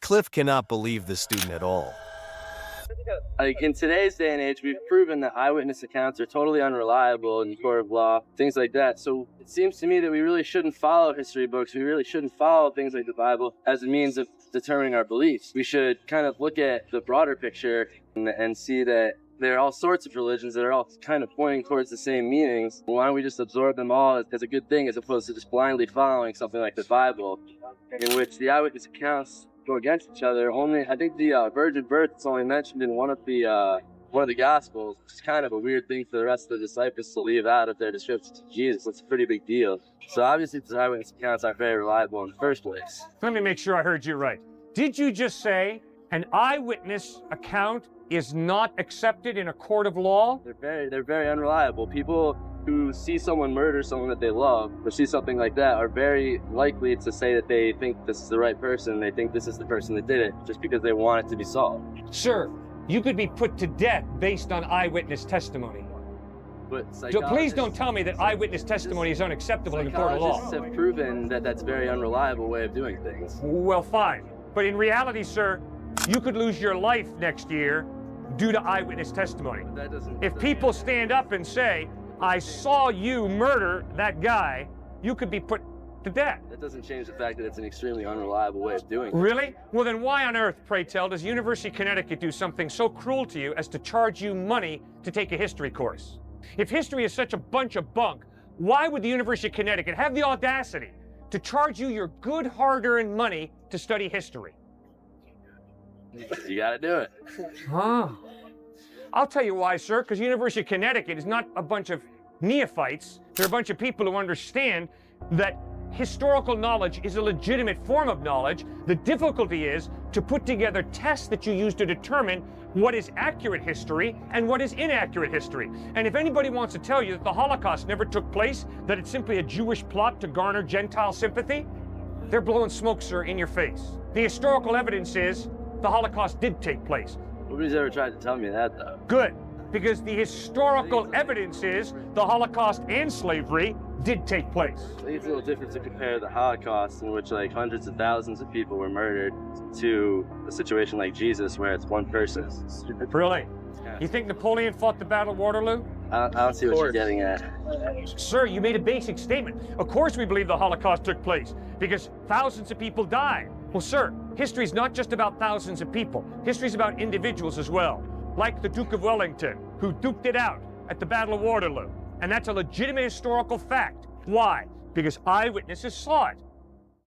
Cliffe cannot believe the student at all. Like in today's day and age, we've proven that eyewitness accounts are totally unreliable in the court of law, things like that. So it seems to me that we really shouldn't follow history books. We really shouldn't follow things like the Bible as a means of determining our beliefs. We should kind of look at the broader picture and see that there are all sorts of religions that are all kind of pointing towards the same meanings. Why don't we just absorb them all as a good thing, as opposed to just blindly following something like the Bible, in which the eyewitness accounts go against each other. Only, I think the virgin birth is only mentioned in one of the Gospels, which is kind of a weird thing for the rest of the disciples to leave out of their descriptions of Jesus. It's a pretty big deal. So obviously the eyewitness accounts aren't very reliable in the first place. Let me make sure I heard you right. Did you just say an eyewitness account is not accepted in a court of law? They're very unreliable. People who see someone murder someone that they love, or see something like that, are very likely to say that they think this is the right person, they think this is the person that did it, just because they want it to be solved. Sir, you could be put to death based on eyewitness testimony. But So please don't tell me that eyewitness testimony is unacceptable in the court of law. Psychologists have proven that that's a very unreliable way of doing things. Well, fine. But in reality, sir, you could lose your life next year due to eyewitness testimony. But that doesn't... If people stand up and say, I saw you murder that guy, you could be put to death. That doesn't change the fact that it's an extremely unreliable way of doing it. Really? Well, then why on earth, pray tell, does University of Connecticut do something so cruel to you as to charge you money to take a history course? If history is such a bunch of bunk, why would the University of Connecticut have the audacity to charge you your good hard-earned money to study history? You gotta do it. Huh. I'll tell you why, sir, because University of Connecticut is not a bunch of neophytes. They're a bunch of people who understand that historical knowledge is a legitimate form of knowledge. The difficulty is to put together tests that you use to determine what is accurate history and what is inaccurate history. And if anybody wants to tell you that the Holocaust never took place, that it's simply a Jewish plot to garner Gentile sympathy, they're blowing smoke, sir, in your face. The historical evidence is the Holocaust did take place. Nobody's ever tried to tell me that, though. Good, because the historical evidence is the Holocaust and slavery did take place. I think it's a little different to compare the Holocaust, in which like hundreds of thousands of people were murdered, to a situation like Jesus, where it's one person. Really? You think Napoleon fought the Battle of Waterloo? I don't see what you're getting at. Sir, you made a basic statement. Of course we believe the Holocaust took place, because thousands of people died. Well, sir, history is not just about thousands of people. History is about individuals as well, like the Duke of Wellington, who duked it out at the Battle of Waterloo. And that's a legitimate historical fact. Why? Because eyewitnesses saw it.